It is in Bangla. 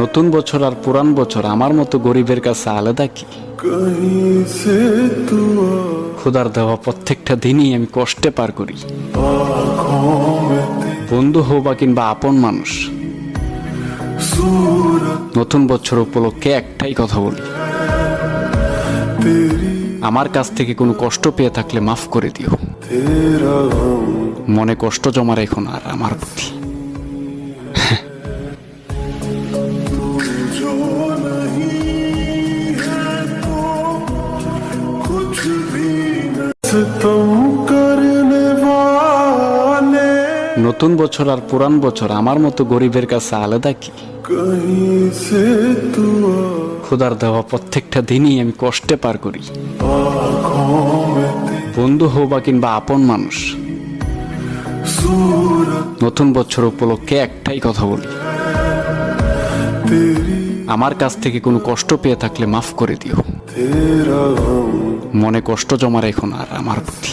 নতুন বছর আর পুরান বছর আমার মতো গরিবের কাছে আলাদা কি? খোদার দেওয়া প্রত্যেকটা দিনই আমি কষ্টে পার করি। বন্ধু হোক বা কিংবা আপন মানুষ, নতুন বছর উপলক্ষে একটাই কথা বলি, আমার কাছ থেকে কোনো কষ্ট পেয়ে থাকলে মাফ করে দিও। মনে কষ্ট জমা রেখো না আর আমার প্রতি। নতুন বছর আর পুরান বছর আমার মতো গরিবের কাছে আলাদা কি? খোদার দেওয়া প্রত্যেকটা দিনই আমি কষ্টে পার করি। বন্ধু হোক বা কিংবা আপন মানুষ, নতুন বছর উপলক্ষে একটাই কথা বলি, আমার কাছ থেকে কোনো কষ্ট পেয়ে থাকলে মাফ করে দিও। মনে কষ্ট জমা রেখো না আর আমার প্রতি।